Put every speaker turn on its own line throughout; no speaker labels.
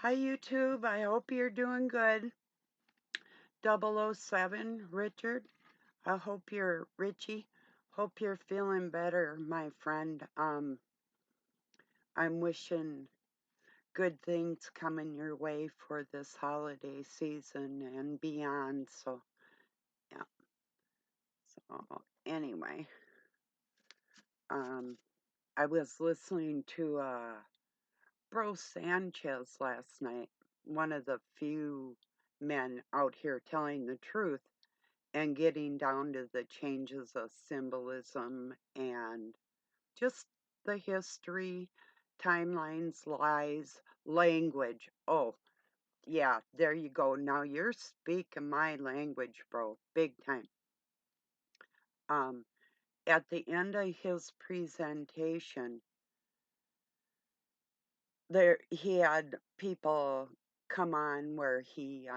Hi, YouTube. I hope you're doing good. 007, Richard. I hope you're Richie. Hope you're feeling better, my friend. I'm wishing good things coming your way for this holiday season and beyond. So, yeah. So, anyway, um, I was listening to Bro Sanchez last night, one of the few men out here telling the truth and getting down to the changes of symbolism and just the history, timelines, lies, language. Oh, yeah, there you go. Now you're speaking my language, bro, big time. Um, at the end of his presentation, there he had people come on where he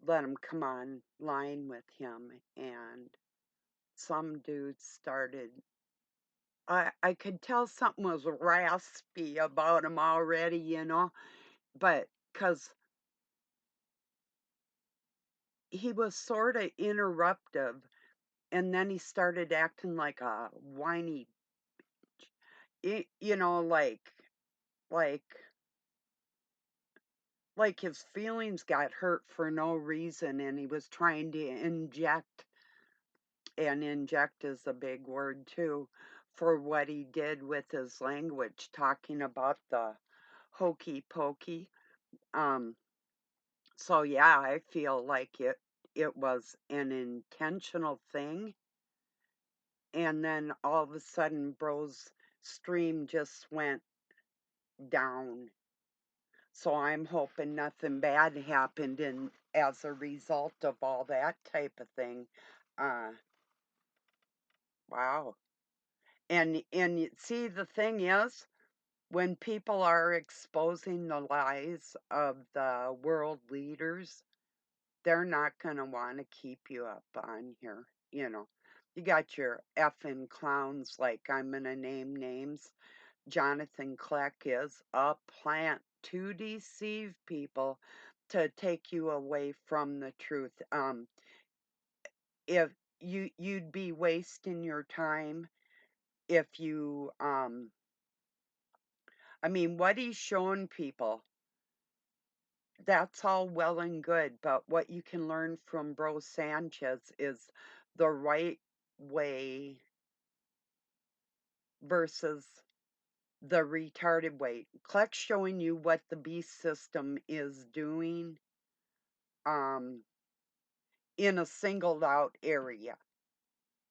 let them come online with him, and some dudes started. I could tell something was raspy about him already, but because he was sort of interruptive, and then he started acting like a whiny, you know, like like his feelings got hurt for no reason, and he was trying to inject, and inject is a big word too, for what he did with his language, talking about the hokey pokey. Um, So yeah, I feel like it was an intentional thing, and then all of a sudden Bro's stream just went down. So I'm hoping nothing bad happened in as a result of all that type of thing. Uh wow. See, the thing is, when people are exposing the lies of the world leaders, they're not going to want to keep you up on here. You know, you got your effing clowns, like I'm going to name names. Jonathan Kleck is a plant to deceive people, to take you away from the truth. If you'd be wasting your time if you, I mean, what he's showing people, that's all well and good, but what you can learn from Bro Sanchez is the right way versus the retarded way. Kleck's showing you what the beast system is doing um, in a singled out area,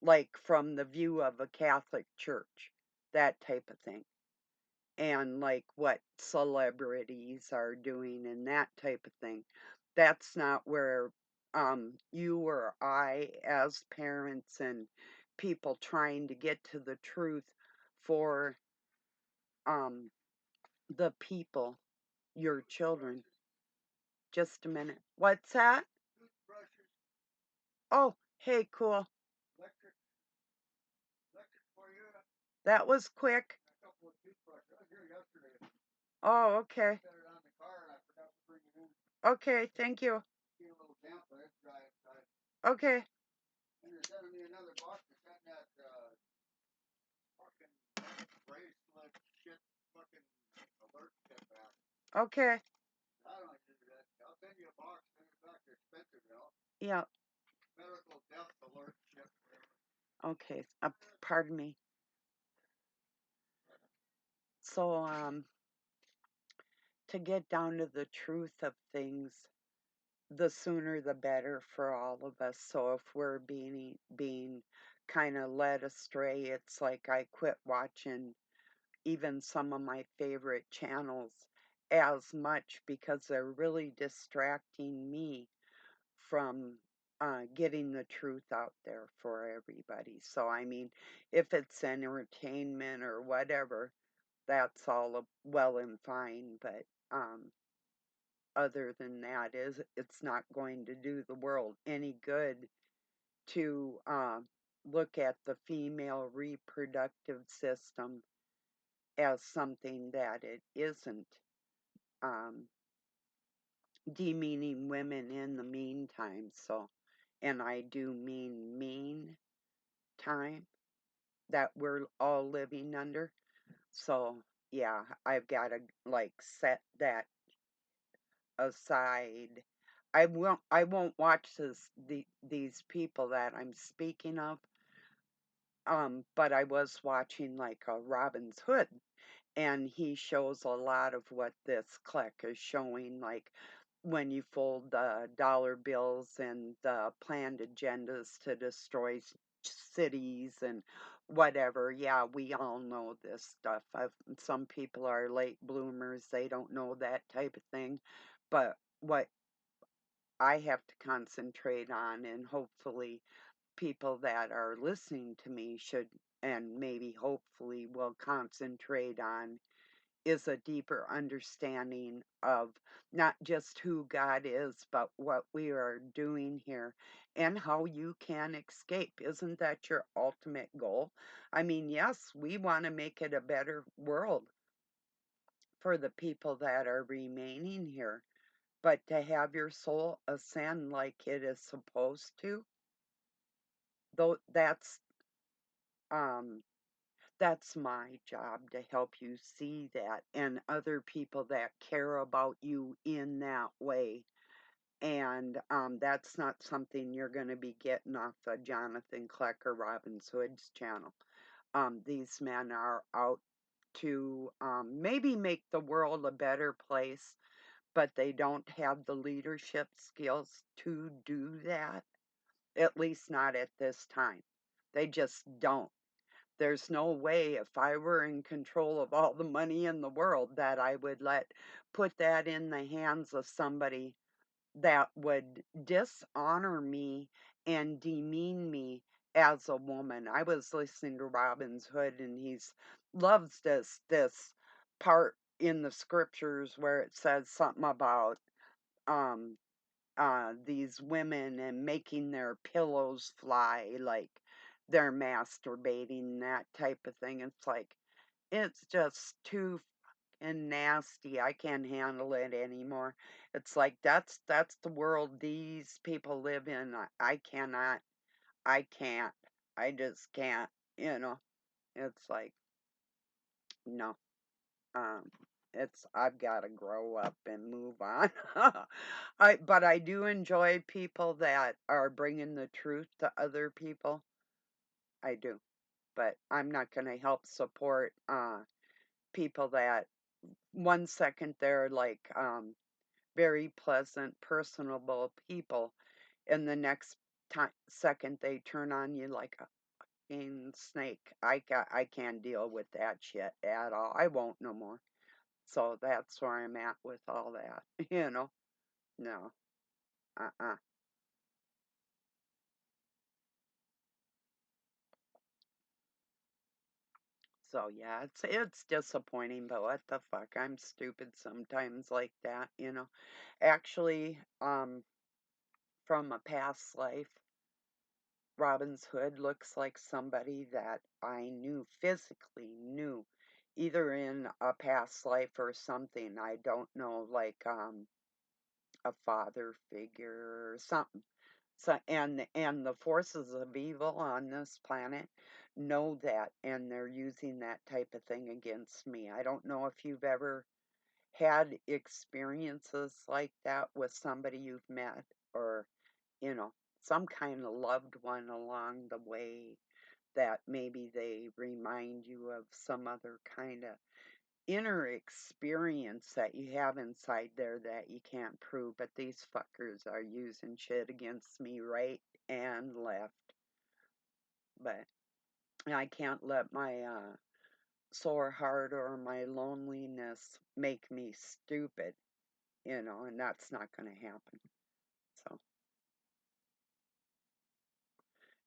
like from the view of a Catholic church, that type of thing. And like what celebrities are doing and that type of thing. That's not where you or I, as parents and people trying to get to the truth for um, the people, your children. Just a minute. What's that? Oh, hey, cool. That was quick. Oh, okay. Okay, thank you. Okay. Okay. Yeah. Okay. Pardon me. So, to get down to the truth of things, the sooner the better for all of us. So if we're being kind of led astray, it's like I quit watching even some of my favorite channels as much because they're really distracting me from getting the truth out there for everybody. So, I mean, if it's entertainment or whatever, that's all well and fine. But other than that, it's not going to do the world any good to look at the female reproductive system as something that it isn't. Um, demeaning women in the meantime. So, and I do mean time that we're all living under. So, yeah, I've got to like set that aside. I won't watch these people that I'm speaking of. But I was watching like a Robin's Hood, and he shows a lot of what this click is showing, like when you fold the dollar bills and the planned agendas to destroy cities and whatever. Yeah, we all know this stuff. Some people are late bloomers, they don't know that type of thing. But what I have to concentrate on, and hopefully people that are listening to me should, and maybe hopefully will concentrate on, is a deeper understanding of not just who God is, but what we are doing here and how you can escape. Isn't that your ultimate goal? I mean, yes, we want to make it a better world for the people that are remaining here, but to have your soul ascend like it is supposed to, though um that's my job to help you see that, and other people that care about you in that way. And that's not something you're going to be getting off of Jonathan Kleck or Robin Hood's channel. These men are out to maybe make the world a better place, but they don't have the leadership skills to do that, at least not at this time. They just don't. There's no way, if I were in control of all the money in the world, that I would put that in the hands of somebody that would dishonor me and demean me as a woman. I was listening to Robin's Hood, and he's loves this part in the scriptures where it says something about um these women and making their pillows fly like they're masturbating, that type of thing. It's like, it's just too fucking nasty. I can't handle it anymore. It's like that's the world these people live in. I cannot. I can't. I just can't. You know. It's like, no. Um, it's, I've got to grow up and move on. But I do enjoy people that are bringing the truth to other people. I do. But I'm not going to help support people that 1 second they're like very pleasant, personable people, and the next second they turn on you like a fucking snake. I can't deal with that shit at all. I won't no more. So that's where I'm at with all that, you know? No, uh-uh. So yeah, it's disappointing, but what the fuck? I'm stupid sometimes like that, you know? Actually, from a past life, Robin's Hood looks like somebody that I knew, physically knew, either in a past life or something. I don't know, like a father figure or something. So, and the forces of evil on this planet know that, and they're using that type of thing against me. I don't know if you've ever had experiences like that with somebody you've met, or, you know, some kind of loved one along the way, that maybe they remind you of some other kind of inner experience that you have inside there that you can't prove. But these fuckers are using shit against me right and left. But I can't let my sore heart or my loneliness make me stupid, you know, and that's not going to happen. So,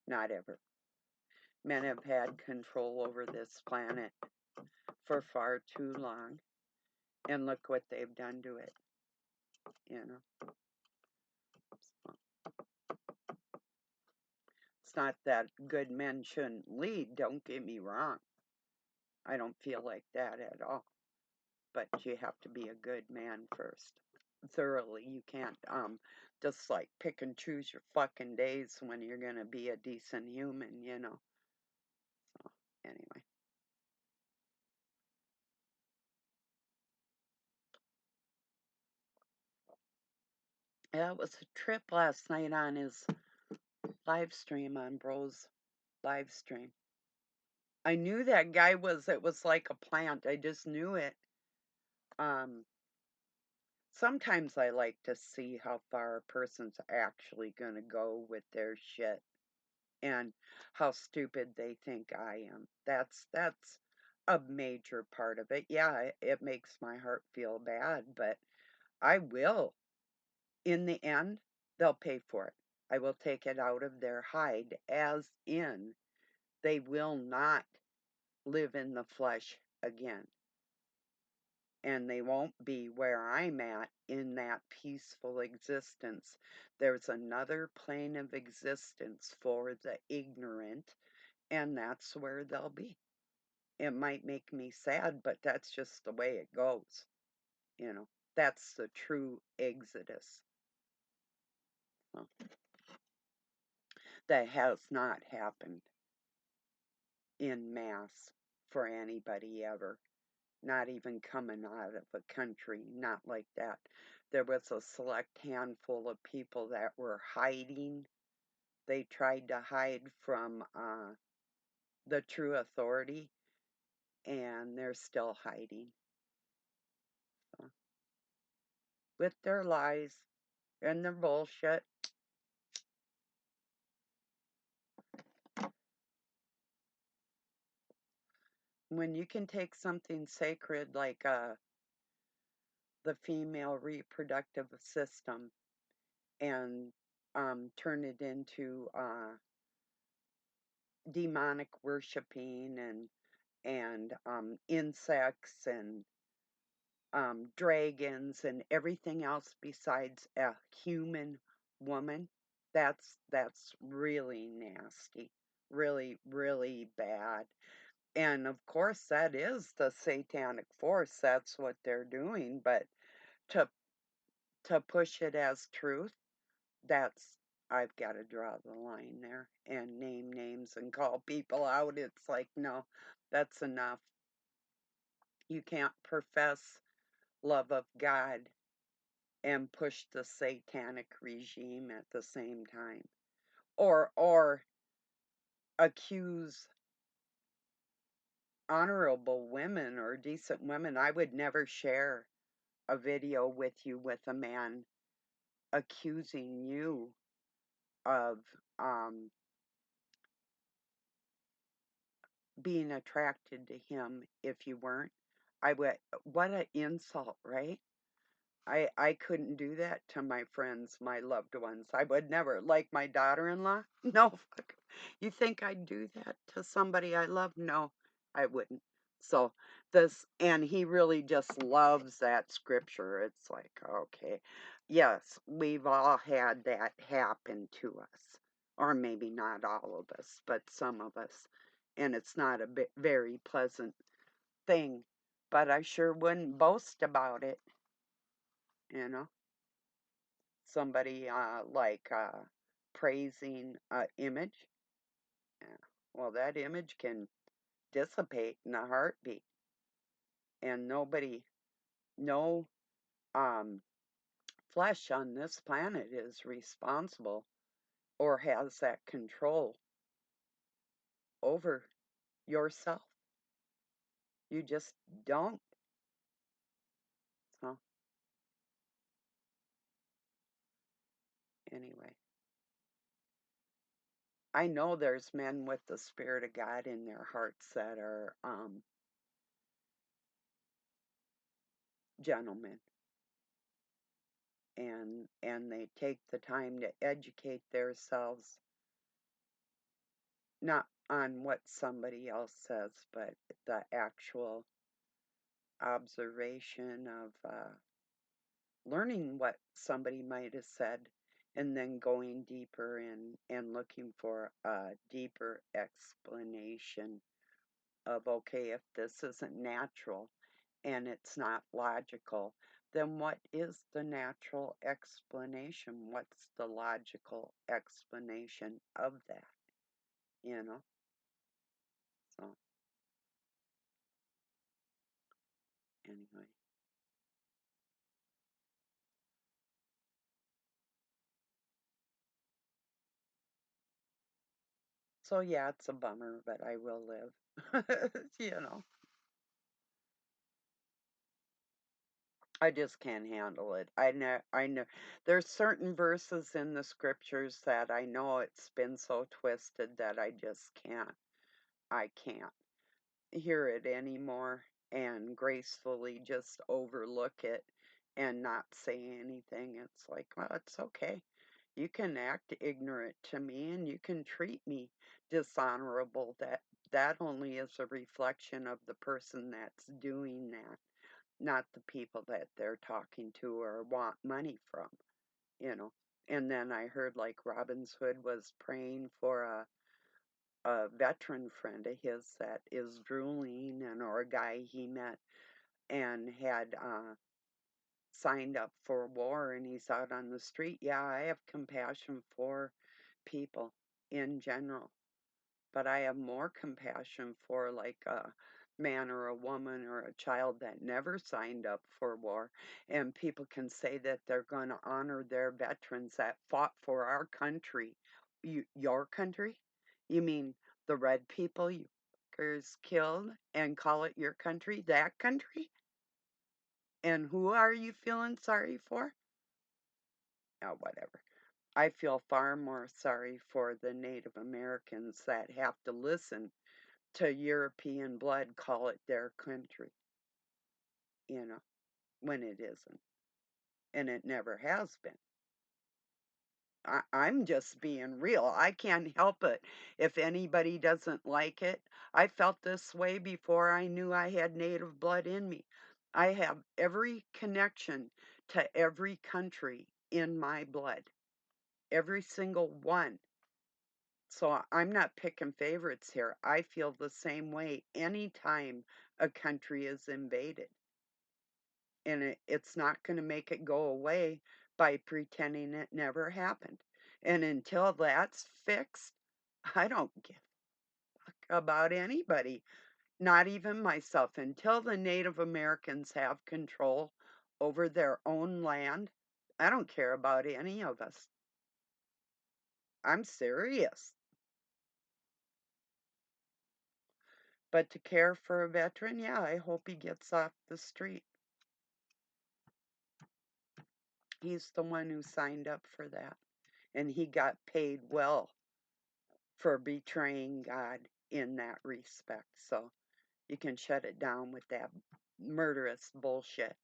not ever. Men have had control over this planet for far too long, and look what they've done to it, you know. So, it's not that good men shouldn't lead, don't get me wrong. I don't feel like that at all. But you have to be a good man first. thoroughly. You can't just like pick and choose your fucking days when you're gonna be a decent human, you know. So anyway. Yeah, it was a trip last night on his live stream on Bro's live stream. I knew that guy was it was like a plant. I just knew it. Um Sometimes I like to see how far a person's actually going to go with their shit and how stupid they think I am. That's a major part of it. Yeah, it makes my heart feel bad, but I will. In the end, they'll pay for it. I will take it out of their hide, as in they will not live in the flesh again. And they won't be where I'm at in that peaceful existence. There's another plane of existence for the ignorant, and that's where they'll be. It might make me sad, but that's just the way it goes. You know, that's the true exodus. Well, that has not happened in mass for anybody ever. Not even coming out of a country, not like that. There was a select handful of people that were hiding. They tried to hide from the true authority, and they're still hiding. So, with their lies and their bullshit. When you can take something sacred like the female reproductive system and turn it into demonic worshiping and insects and dragons and everything else besides a human woman. That's really nasty, really really bad. And of course, that is the satanic force. That's what they're doing. But to to push it as truth, that's I've got to draw the line there and name names and call people out. It's like, no, that's enough. You can't profess love of God and push the satanic regime at the same time. Or accuse honorable women or decent women. I would never share a video with you with a man accusing you of um, being attracted to him if you weren't. I would, what an insult, right? I couldn't do that to my friends, my loved ones. I would never, like my daughter-in-law. No, fuck. You think I'd do that to somebody I love? No, I wouldn't. So this, and he really just loves that scripture. It's like, okay, yes, we've all had that happen to us, or maybe not all of us, but some of us, and it's not a very pleasant thing. But I sure wouldn't boast about it, you know. Somebody like praising an image. Yeah. Well, that image can dissipate in a heartbeat, and no um, flesh on this planet is responsible or has that control over yourself. You just don't. So, anyway, I know there's men with the Spirit of God in their hearts that are gentlemen, and they take the time to educate themselves not on what somebody else says, but the actual observation of learning what somebody might have said and then going deeper and looking for a deeper explanation of, okay, if this isn't natural and it's not logical, then what is the natural explanation? What's the logical explanation of that? You know? So, anyway. So, yeah, it's a bummer, but I will live. You know? I just can't handle it. I know there's certain verses in the scriptures that I know it's been so twisted that I can't hear it anymore and gracefully just overlook it and not say anything. It's like, well, it's okay. You can act ignorant to me and you can treat me dishonorable. That only is a reflection of the person that's doing that, not the people that they're talking to or want money from, you know. And then I heard like Robin's Hood was praying for a veteran friend of his that is drooling, and or a guy he met and had signed up for war and he's out on the street. Yeah, I have compassion for people in general, but I have more compassion for like a man or a woman or a child that never signed up for war. And people can say that they're going to honor their veterans that fought for our country. Your country? You mean the red people you fuckers killed and call it your country? That country? And who are you feeling sorry for? Oh, whatever. I feel far more sorry for the Native Americans that have to listen to European blood call it their country, you know, when it isn't. And it never has been. I'm just being real. I can't help it if anybody doesn't like it. I felt this way before I knew I had native blood in me. I have every connection to every country in my blood, every single one. So I'm not picking favorites here. I feel the same way anytime a country is invaded. And it's not going to make it go away by pretending it never happened. And until that's fixed, I don't give a fuck about anybody, not even myself. Until the Native Americans have control over their own land, I don't care about any of us. I'm serious. But to care for a veteran, yeah, I hope he gets off the street. He's the one who signed up for that. And he got paid well for betraying God in that respect. So you can shut it down with that murderous bullshit.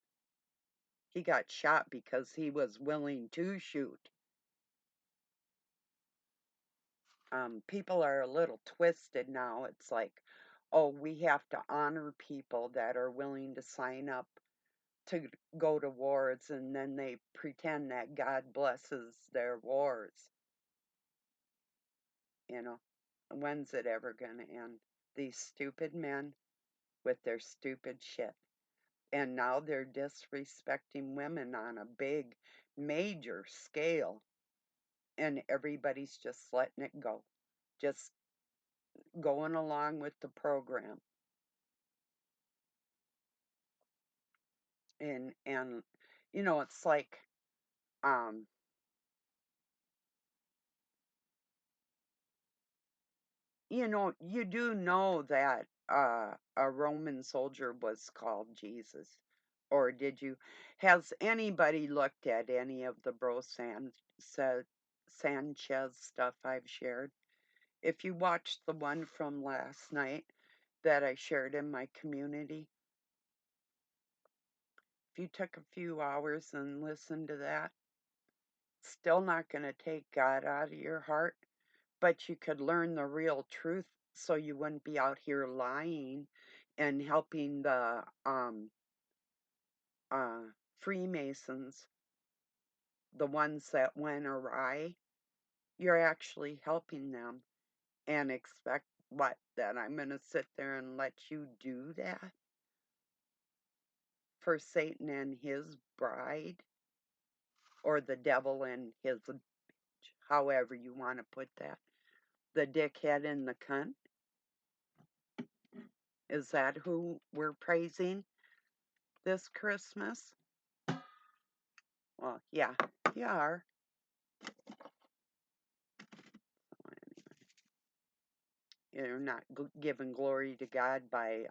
He got shot because he was willing to shoot. People are a little twisted now. It's like, oh, we have to honor people that are willing to sign up to go to wars, and then they pretend that God blesses their wars. You know, when's it ever going to end? These stupid men with their stupid shit. And now they're disrespecting women on a big, major scale, and everybody's just letting it go, just going along with the program. And it's like, um, you do know that a Roman soldier was called Jesus, or did you? Has anybody looked at any of the Sanchez stuff I've shared? If you watched the one from last night that I shared in my community, if you took a few hours and listened to that, still not going to take God out of your heart, but you could learn the real truth so you wouldn't be out here lying and helping the uh, Freemasons, the ones that went awry. You're actually helping them and expect what? That I'm going to sit there and let you do that? for Satan and his bride, or the devil and his, however you want to put that, the dickhead and the cunt? Is that who we're praising this Christmas? Well, yeah, you are. You're not giving glory to God by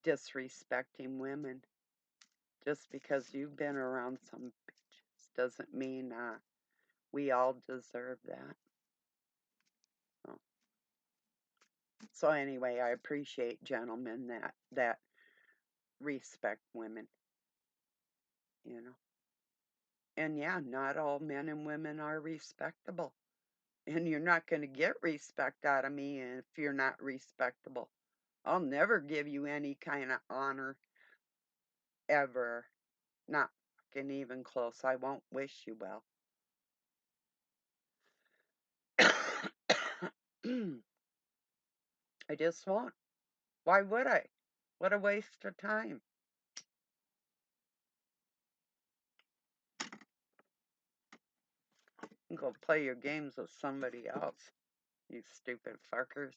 disrespecting women. Just because you've been around some bitches doesn't mean we all deserve that. So anyway, I appreciate gentlemen that respect women, you know. And yeah, not all men and women are respectable. And you're not going to get respect out of me if you're not respectable. I'll never give you any kind of honor ever. Not fucking even close. I won't wish you well. I just won't. Why would I? What a waste of time. Go play your games with somebody else, you stupid fuckers.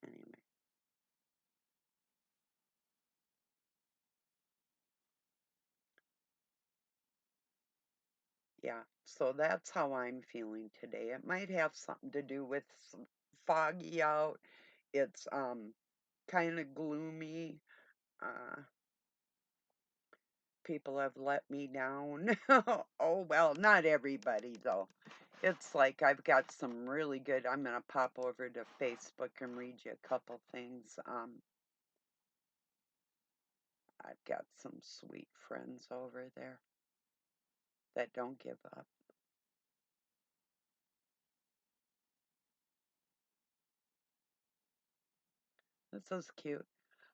Anyway. Yeah, so that's how I'm feeling today. It might have something to do with foggy out. It's kind of gloomy. Uh People have let me down. Oh well, not everybody though. It's like I've got some really good. I'm gonna pop over to Facebook and read you a couple things. I've got some sweet friends over there that don't give up. This is cute.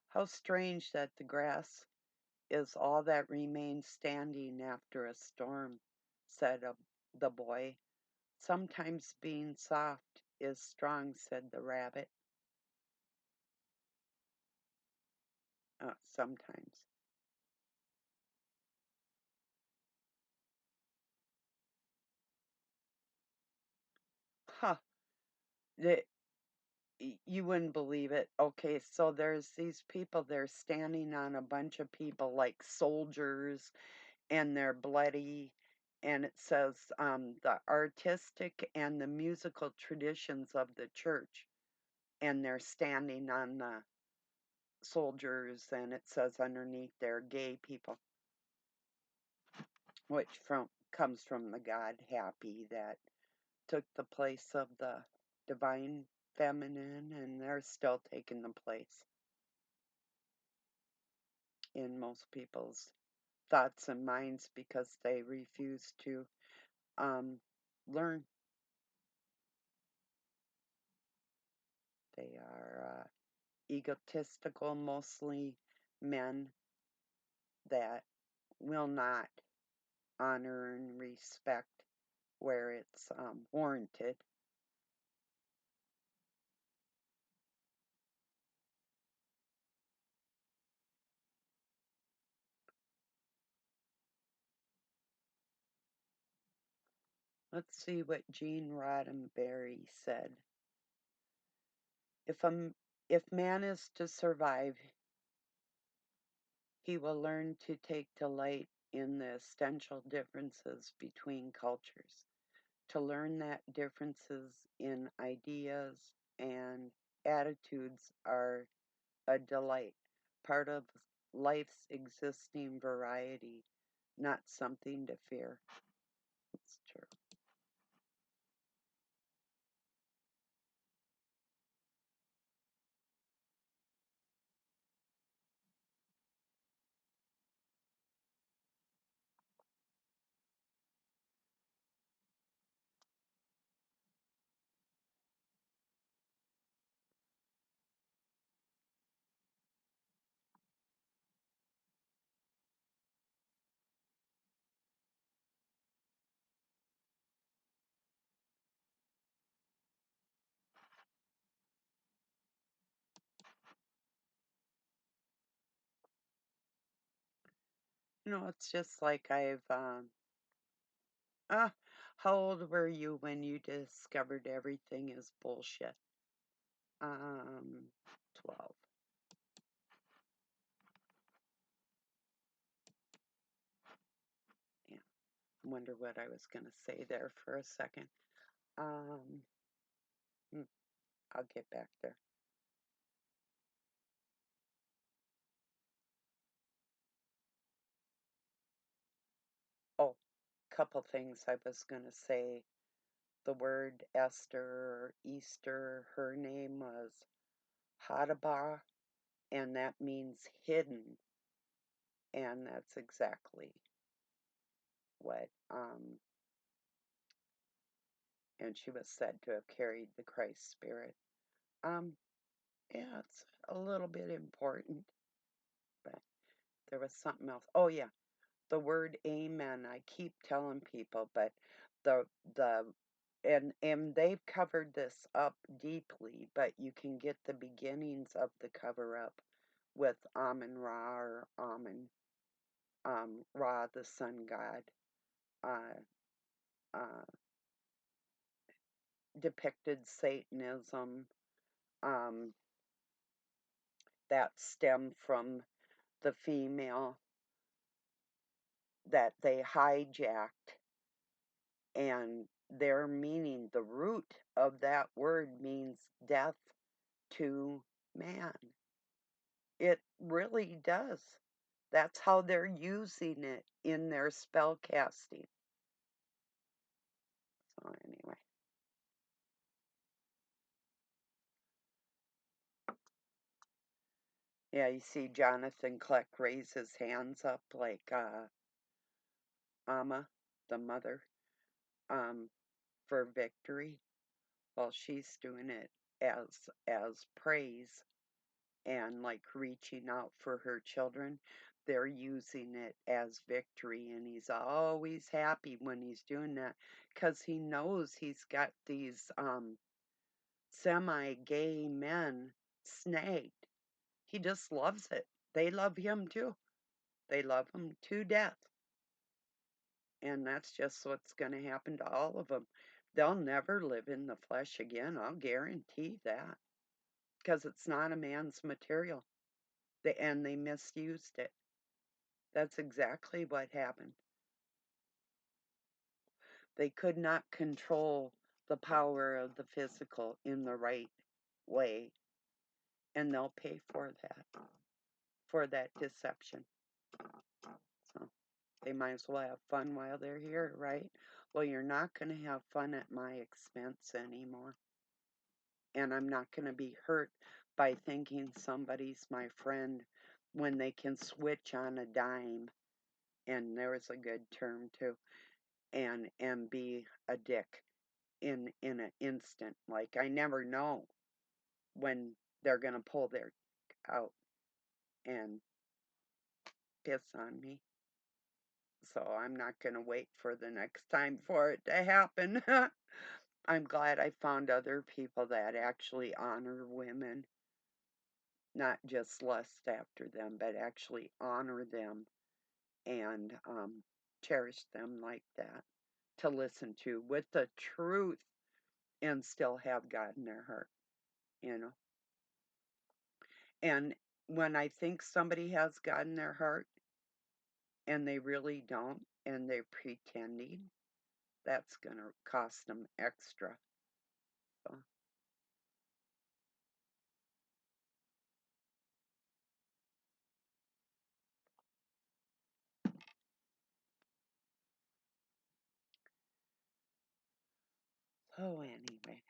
How strange that the grass is all that remains standing after a storm, said the boy. Sometimes being soft is strong, said the rabbit. Sometimes. Huh. The, you wouldn't believe it. Okay, so there's these people, they're standing on a bunch of people like soldiers, and they're bloody. And it says the artistic and the musical traditions of the church. And they're standing on the soldiers, and it says underneath they're gay people, which comes from the god Happy that took the place of the divine feminine, and they're still taking the place in most people's thoughts and minds because they refuse to um, learn. They are egotistical, mostly men that will not honor and respect where it's warranted. Let's see what Gene Roddenberry said. If if man is to survive, he will learn to take delight in the essential differences between cultures, to learn that differences in ideas and attitudes are a delight, part of life's existing variety, not something to fear. It's true. It's just like ah, how old were you when you discovered everything is bullshit? 12. Yeah. I wonder what I was gonna say there for a second. Um, hmm, I'll get back there. Oh, couple things I was gonna say. The word Esther or Easter, her name was Hadabah, and that means hidden, and that's exactly what and she was said to have carried the Christ spirit. Um, yeah, it's a little bit important, but there was something else. Oh yeah, the word amen. I keep telling people, but the the and they've covered this up deeply, but you can get the beginnings of the cover up with Amun Ra or Amun Ra, the sun god, uh, uh, depicted Satanism, um, that stem from the female that they hijacked, and their meaning, the root of that word means death to man. It really does. That's how they're using it in their spell casting. So anyway, yeah, you see Jonathan Kleck raise his hands up like Amma, the mother, um, for victory. Well, she's doing it as praise and like reaching out for her children. They're using it as victory, and he's always happy when he's doing that because he knows he's got these semi-gay men snagged. He just loves it. They love him too. They love him to death. And that's just what's going to happen to all of them. They'll never live in the flesh again. I'll guarantee that. Because it's not a man's material. And they misused it. That's exactly what happened. They could not control the power of the physical in the right way. And they'll pay for that deception. So they might as well have fun while they're here, right? Well, you're not going to have fun at my expense anymore. And I'm not going to be hurt by thinking somebody's my friend when they can switch on a dime. And there was a good term too. And be a dick in an instant. Like I never know when they're going to pull their out and piss on me. So I'm not going to wait for the next time for it to happen. I'm glad I found other people that actually honor women, not just lust after them, but actually honor them and cherish them like that to listen to with the truth and still have God in their heart, you know. And when I think somebody has God in their heart and they really don't and they're pretending, that's going to cost them extra. So, oh, anyway,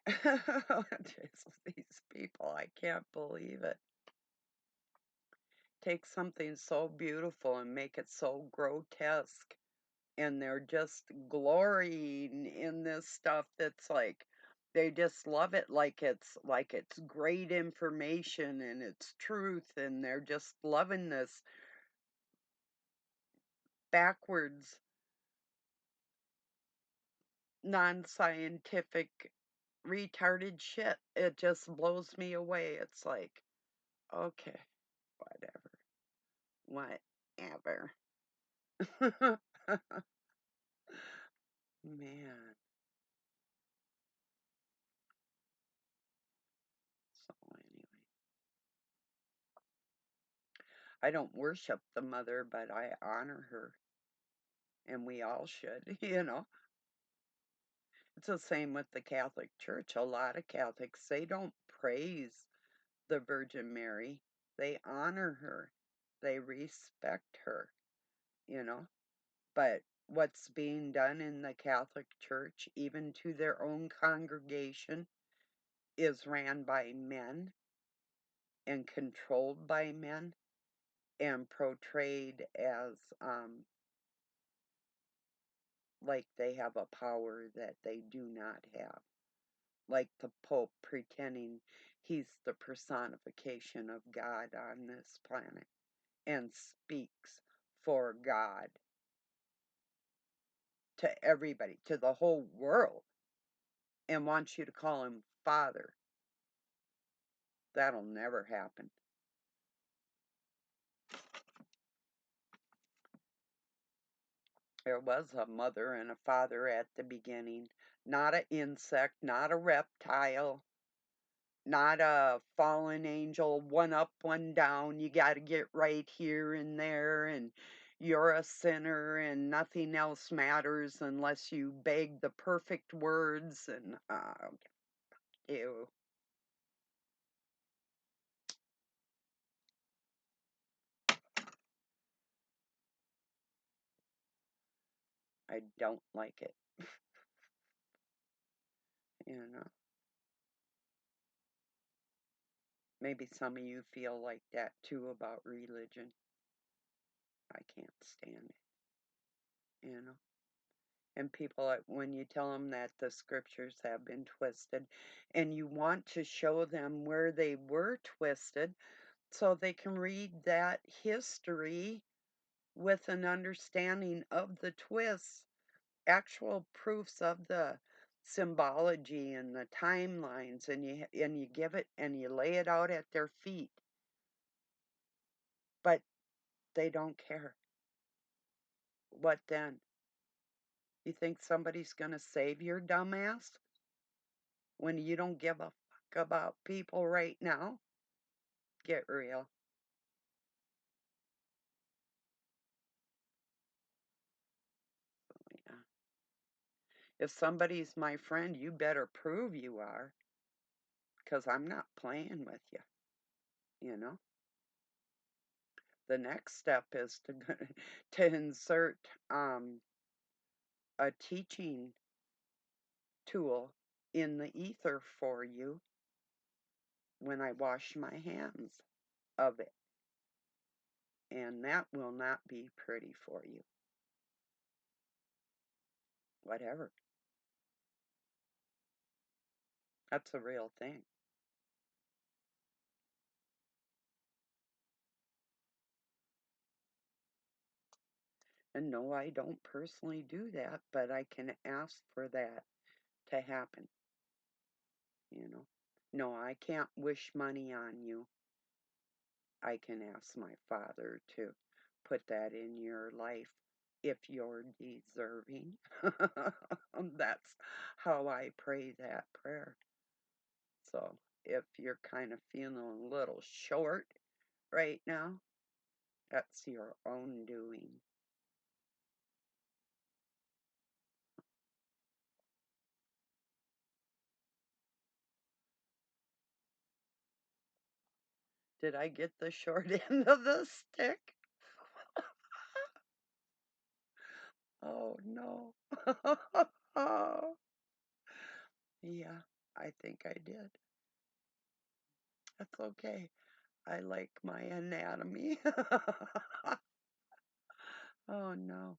just these people, I can't believe it. Take something so beautiful and make it so grotesque, and they're just glorying in this stuff that's like they just love it like it's great information and it's truth, and they're just loving this backwards non-scientific retarded shit. It just blows me away. It's like, okay, whatever. Whatever. Man. So anyway, I don't worship the mother, but I honor her, and we all should, you know. It's the same with the Catholic Church. A lot of Catholics, they don't praise the Virgin Mary. They honor her. They respect her, you know. But what's being done in the Catholic Church, even to their own congregation, is ran by men and controlled by men and portrayed as like they have a power that they do not have. Like the Pope pretending he's the personification of God on this planet and speaks for God to everybody, to the whole world, and wants you to call him Father. That'll never happen. There was a mother and a father at the beginning, not an insect, not a reptile, not a fallen angel, one up, one down. You got to get right here and there, and you're a sinner, and nothing else matters unless you beg the perfect words. And ew, I don't like it. You know, maybe some of you feel like that too about religion. I can't stand it. You know. And people, when you tell them that the scriptures have been twisted, and you want to show them where they were twisted so they can read that history with an understanding of the twists, actual proofs of the symbology and the timelines, and you give it and you lay it out at their feet, but they don't care. What then? You think somebody's going to save your dumbass when you don't give a fuck about people right now? Get real. Yeah. If somebody's my friend, you better prove you are, because I'm not playing with you, you know? The next step is to to insert a teaching tool in the ether for you when I wash my hands of it. And that will not be pretty for you. Whatever. That's a real thing. And no, I don't personally do that, but I can ask for that to happen, you know. No, I can't wish money on you. I can ask my Father to put that in your life if you're deserving. That's how I pray that prayer. So if you're kind of feeling a little short right now, that's your own doing. Did I get the short end of the stick? Oh no. Yeah, I think I did. That's okay. I like my anatomy. Oh no.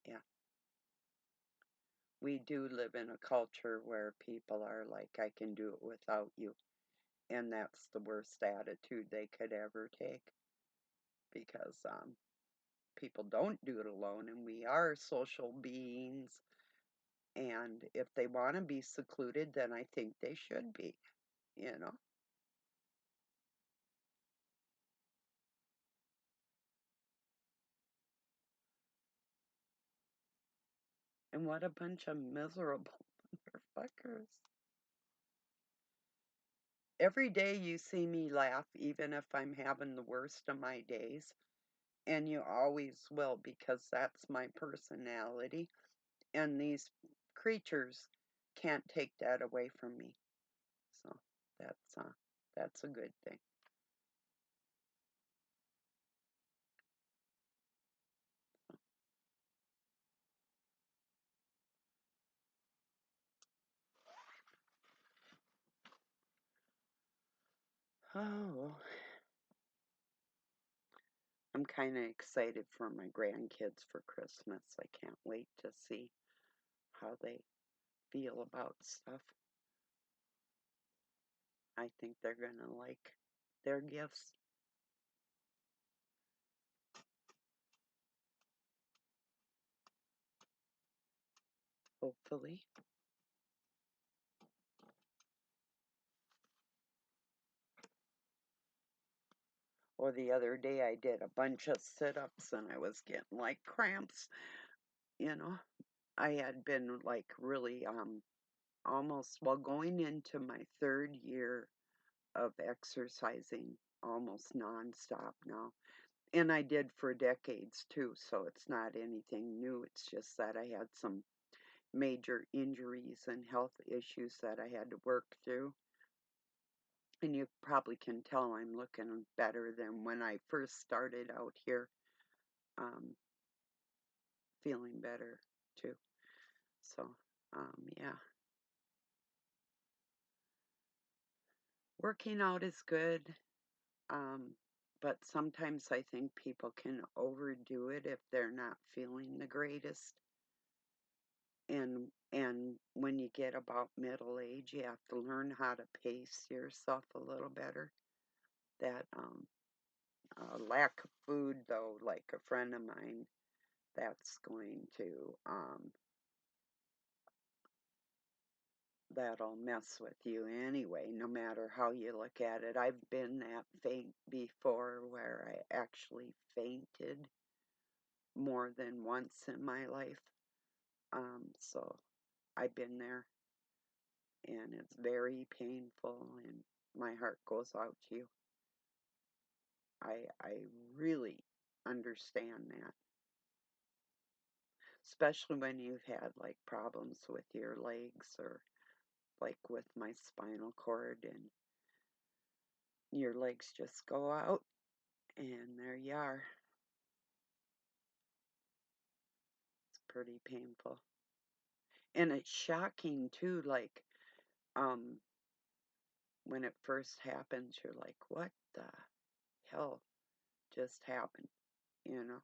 Yeah. We do live in a culture where people are like, I can do it without you. And that's the worst attitude they could ever take because people don't do it alone, and we are social beings. And if they want to be secluded, then I think they should be. you know. And what a bunch of miserable motherfuckers. Every day you see me laugh, even if I'm having the worst of my days, and you always will because that's my personality, and these creatures can't take that away from me. So that's uh that's a good thing. Oh, I'm kind of excited for my grandkids for Christmas. I can't wait to see how they feel about stuff. I think they're gonna like their gifts, hopefully. Or the other day I did a bunch of sit-ups and I was getting like cramps, you know. I had been like really almost, well, going into my third year of exercising almost nonstop now. And I did for decades too, so it's not anything new. It's just that I had some major injuries and health issues that I had to work through. And you probably can tell I'm looking better than when I first started out here, um, feeling better too. So, yeah, working out is good. Um, but sometimes I think people can overdo it if they're not feeling the greatest. And when you get about middle age, you have to learn how to pace yourself a little better. That lack of food, though, like a friend of mine, that's going to that'll mess with you anyway, no matter how you look at it. I've been that faint before where I actually fainted more than once in my life. So I've been there, and it's very painful, and my heart goes out to you. I really understand that, especially when you've had like problems with your legs or like with my spinal cord and your legs just go out and there you are. It's pretty painful. And it's shocking too, like um when it first happens, you're like, what the hell just happened? You know,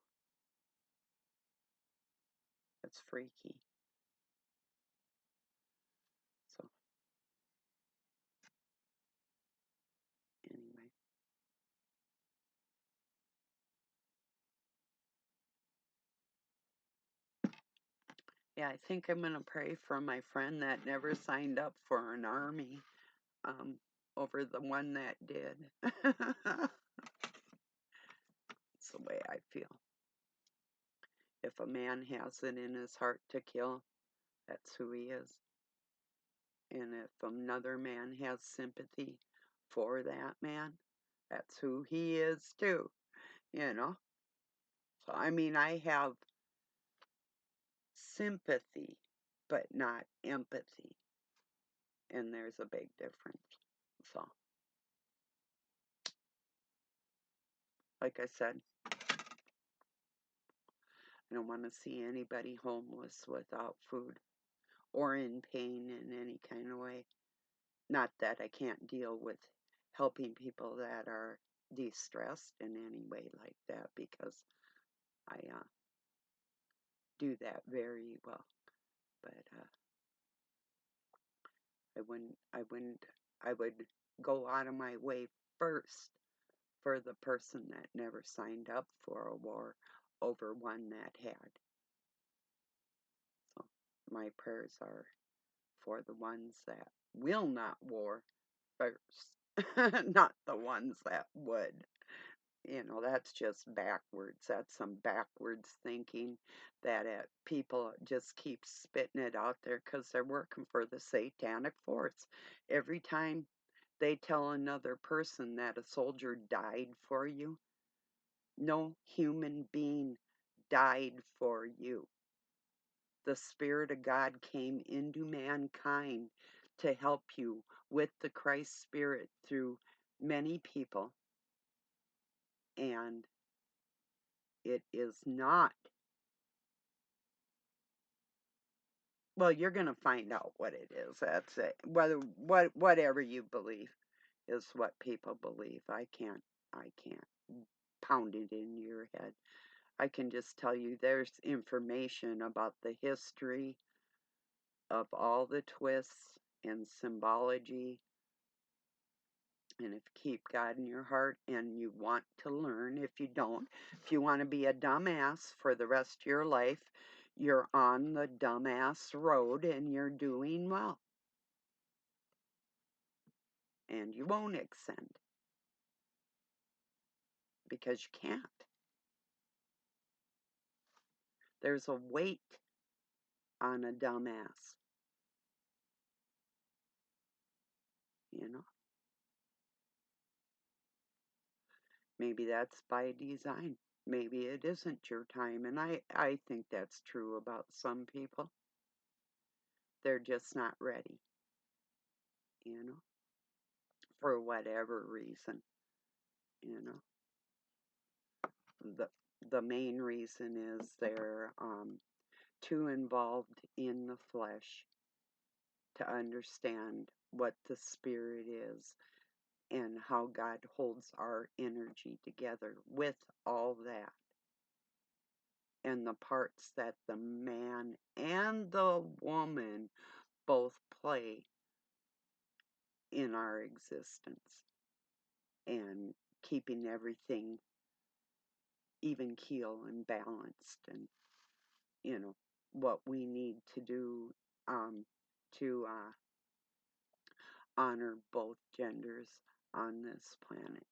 it's freaky. So anyway. Yeah, I think I'm gonna pray for my friend that never signed up for an army, um, over the one that did. It's the way I feel. If a man has it in his heart to kill, that's who he is. And if another man has sympathy for that man, that's who he is too, you know? So, I mean, I have sympathy, but not empathy. And there's a big difference. So, like I said, I don't want to see anybody homeless without food or in pain in any kind of way. Not that I can't deal with helping people that are distressed in any way like that because I do that very well. But I would go out of my way first for the person that never signed up for a war over one that had. So my prayers are for the ones that will not war first, not the ones that would. That's just backwards. That's some backwards thinking that people just keep spitting it out there because they're working for the satanic force. Every time they tell another person that a soldier died for you, no human being died for you. The Spirit of God came into mankind to help you with the Christ Spirit through many people, and it is not. Well, you're going to find out what it is. That's it. Whatever you believe is what people believe. I can't pound it in your head. I can just tell you there's information about the history of all the twists and symbology. And if you keep God in your heart and you want to learn, if you don't, if you want to be a dumbass for the rest of your life, you're on the dumbass road and you're doing well. And you won't ascend because you can't. There's a weight on a dumbass, you know. Maybe that's by design. Maybe it isn't your time. And I think that's true about some people. They're just not ready, you know, for whatever reason, you know. The, the main reason is they're too involved in the flesh to understand what the spirit is and how God holds our energy together with all that. And the parts that the man and the woman both play in our existence and keeping everything even keel and balanced, and what we need to do to honor both genders on this planet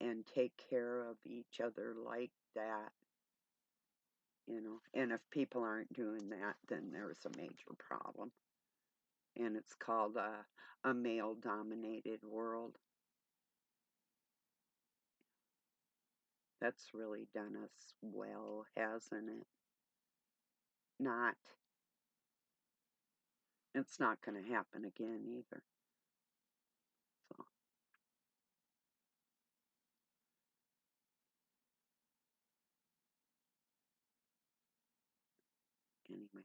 and take care of each other like that. And if people aren't doing that, then there's a major problem. And it's called a male-dominated world. That's really done us well, hasn't it? Not. It's not going to happen again either. So, anyway.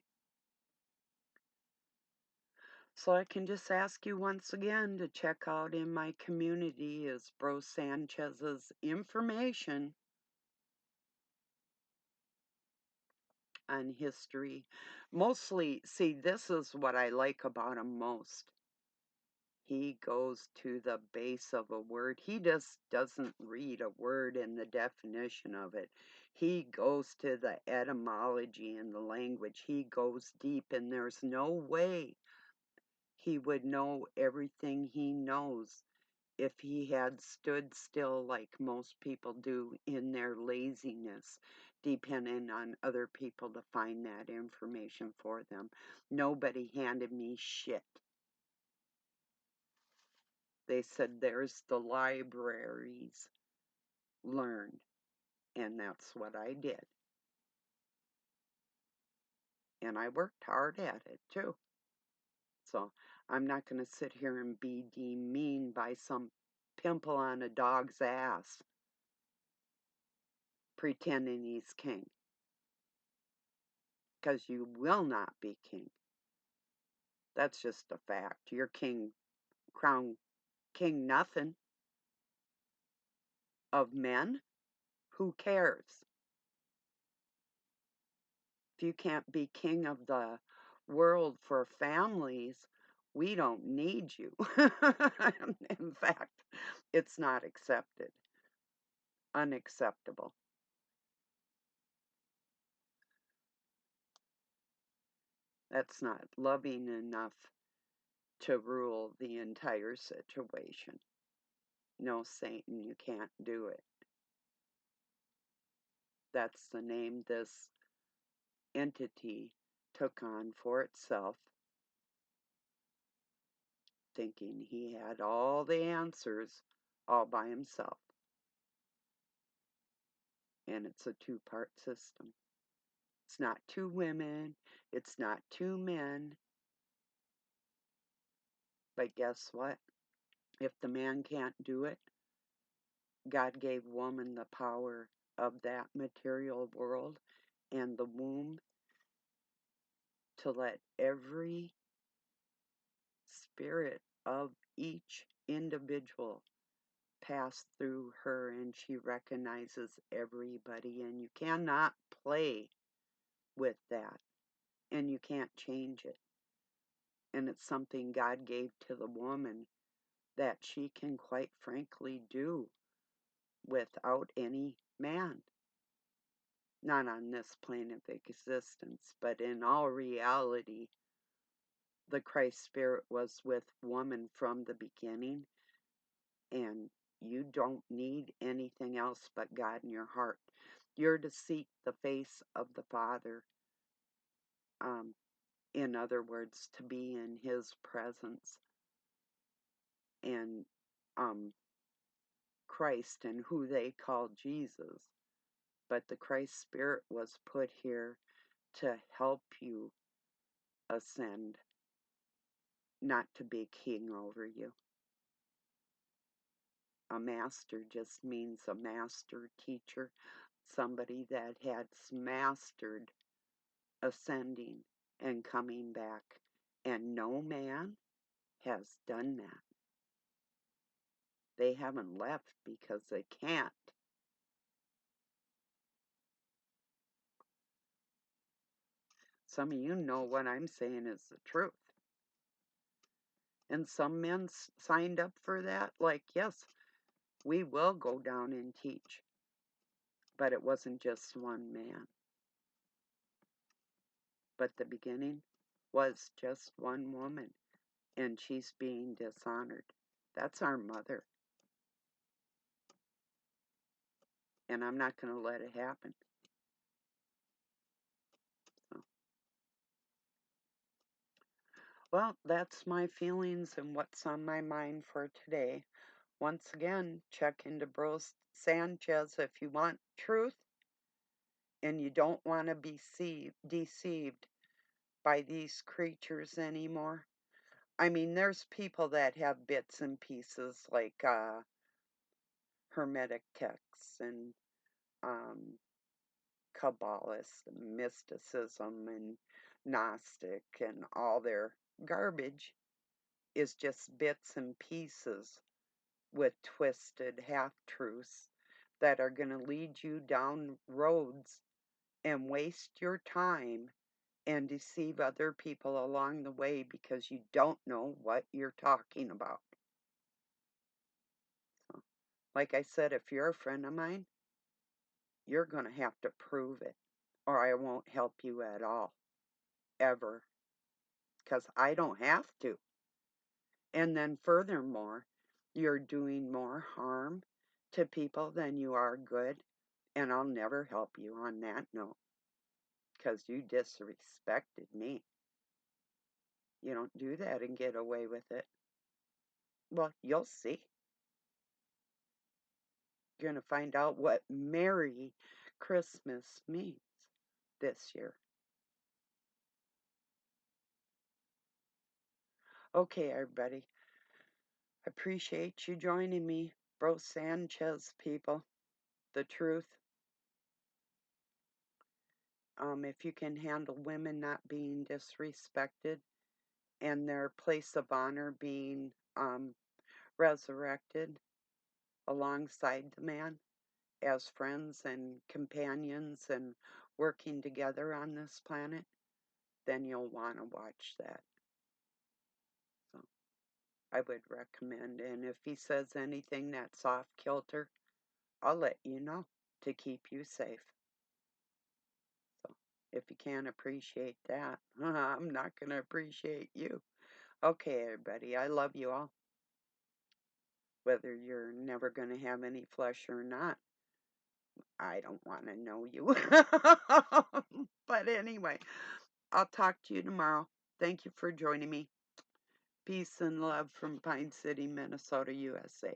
So I can just ask you once again to check out in my community is Bro Sanchez's information on history. Mostly, see, this is what I like about him most. He goes to the base of a word. He just doesn't read a word and the definition of it. He goes to the etymology and the language. He goes deep, and there's no way he would know everything he knows if he had stood still like most people do in their laziness, depending on other people to find that information for them. Nobody handed me shit. They said, there's the libraries, learn. And that's what I did. And I worked hard at it too. So I'm not going to sit here and be deemed mean by some pimple on a dog's ass pretending he's king. Because you will not be king. That's just a fact. You're king, crown king nothing of men. Who cares? If you can't be king of the world for families, we don't need you. In fact, it's not accepted. Unacceptable. That's not loving enough to rule the entire situation. No, Satan, you can't do it. That's the name this entity took on for itself, thinking he had all the answers all by himself. And it's a two-part system. It's not two women, it's not two men. But guess what? If the man can't do it, God gave woman the power of that material world and the womb to let every spirit of each individual pass through her, and she recognizes everybody, and you cannot play with that, and you can't change it. And it's something God gave to the woman that she can quite frankly do without any man. Not on this plane of existence, but in all reality, the Christ Spirit was with woman from the beginning, and you don't need anything else but God in your heart. You're to seek the face of the Father. In other words, to be in His presence. And Christ and who they call Jesus. But the Christ Spirit was put here to help you ascend, not to be king over you. A master just means a master teacher, somebody that has mastered ascending and coming back. And no man has done that. They haven't left because they can't. Some of you know what I'm saying is the truth. And some men signed up for that, like, yes, we will go down and teach. But it wasn't just one man. But the beginning was just one woman, and she's being dishonored. That's our mother. And I'm not going to let it happen. So. Well, that's my feelings and what's on my mind for today. Once again, check into Bro Sanchez if you want truth and you don't want to be deceived by these creatures anymore. I mean, there's people that have bits and pieces like Hermetic texts and Kabbalists, mysticism and Gnostic, and all their garbage is just bits and pieces with twisted half-truths that are going to lead you down roads and waste your time and deceive other people along the way because you don't know what you're talking about. So, like I said, if you're a friend of mine, you're going to have to prove it, or I won't help you at all, ever, because I don't have to. And then furthermore, you're doing more harm to people than you are good, and I'll never help you on that note, because you disrespected me. You don't do that and get away with it. Well, you'll see. You're going to find out what Merry Christmas means this year. Okay, everybody. Appreciate you joining me, Bro Sanchez people. The truth. If you can handle women not being disrespected and their place of honor being resurrected alongside the man as friends and companions and working together on this planet, then you'll want to watch that. So I would recommend. And if he says anything that's off kilter, I'll let you know to keep you safe. So if you can't appreciate that, I'm not going to appreciate you. Okay, everybody, I love you all. Whether you're never going to have any flesh or not, I don't want to know you. But anyway, I'll talk to you tomorrow. Thank you for joining me. Peace and love from Pine City, Minnesota, USA.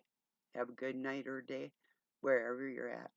Have a good night or day wherever you're at.